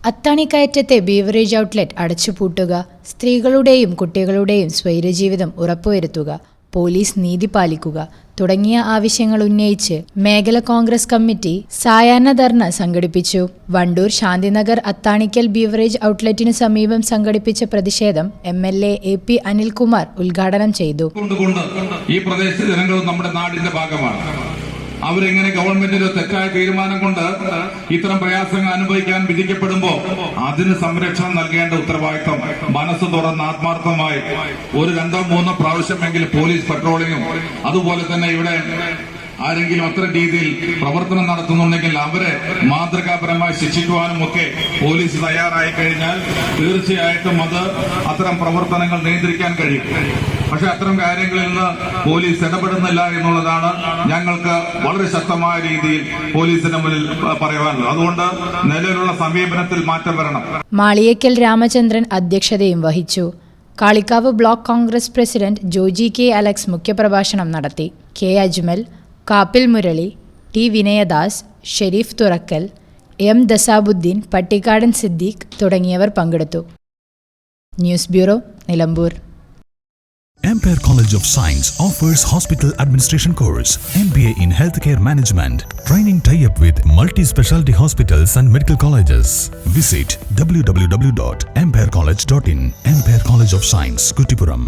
അത്താണിക്കയറ്റത്തെ beverage outlet അടച്ചുപൂട്ടുക, സ്ത്രീകളുടെയും കുട്ടികളുടെയും സ്വൈരജീവിതം ഉറപ്പുവരുത്തുക, പോലീസ് നീതി പാലിക്കുക തുടങ്ങിയ ആവശ്യങ്ങൾ ഉന്നയിച്ച് മേഖല കോൺഗ്രസ് കമ്മിറ്റി സായാഹ്ന ധർണ സംഘടിപ്പിച്ചു. വണ്ടൂർ ശാന്തിനഗർ അത്താണിക്കൽ ബീവറേജ് ഔട്ട്ലെറ്റിനു സമീപം സംഘടിപ്പിച്ച പ്രതിഷേധം എംഎൽഎ AP അനിൽകുമാർ ഉദ്ഘാടനം ചെയ്തു. ഈ പ്രദേശത്തെ ജനങ്ങൾ നമ്മുടെ നാടിന്റെ ഭാഗമാണ്. അവരെങ്ങനെ ഗവൺമെന്റിന്റെ തെറ്റായ തീരുമാനം കൊണ്ട് ഇത്തരം പ്രയാസങ്ങൾ അനുഭവിക്കാൻ വിധിക്കപ്പെടുമ്പോൾ അതിന് സംരക്ഷണം നൽകേണ്ട ഉത്തരവാദിത്വം മനസ്സ് തുറന്ന് ആത്മാർത്ഥമായി ഒരു 2-3 പ്രാവശ്യമെങ്കിലും പോലീസ് പട്രോളിങ്ങും അതുപോലെ തന്നെ ഇവിടെ ആരെങ്കിലും അത്തരം രീതിയിൽ പ്രവർത്തനം നടത്തുന്നുണ്ടെങ്കിൽ അവരെ മാതൃകാപരമായി ശിക്ഷിക്കുവാനും ഒക്കെ പോലീസ് തയ്യാറായി കഴിഞ്ഞാൽ തീർച്ചയായിട്ടും അത് അത്തരം പ്രവർത്തനങ്ങൾ നിയന്ത്രിക്കാൻ കഴിയും. പക്ഷെ അത്തരം കാര്യങ്ങളിൽ നിന്ന് പോലീസ് ഇടപെടുന്നില്ല എന്നുള്ളതാണ് ഞങ്ങൾക്ക് വളരെ ശക്തമായ രീതിയിൽ പോലീസിന് മുന്നിൽ പറയാനുള്ളത്. അതുകൊണ്ട് നിലവിലുള്ള സമീപനത്തിൽ മാറ്റം വരണം. മാളിയേക്കൽ രാമചന്ദ്രൻ അധ്യക്ഷതയും വഹിച്ചു. Kalikavu block Congress president Joji K. Alex മുഖ്യപ്രഭാഷണം നടത്തി. K. Ajmal, Kappil Murali, T. Vinayadas, Sharif തുറക്കൽ, M. ദസാബുദ്ദീൻ, Pattikkadan Siddique തുടങ്ങിയവർ പങ്കെടുത്തു. News bureau, Nilambur. Ampere College of Science offers Hospital Administration course, MBA in Healthcare Management, training tie-up with multi-specialty hospitals and medical colleges. Visit www.amperecollege.in. Ampere College of Science, Kuttipuram.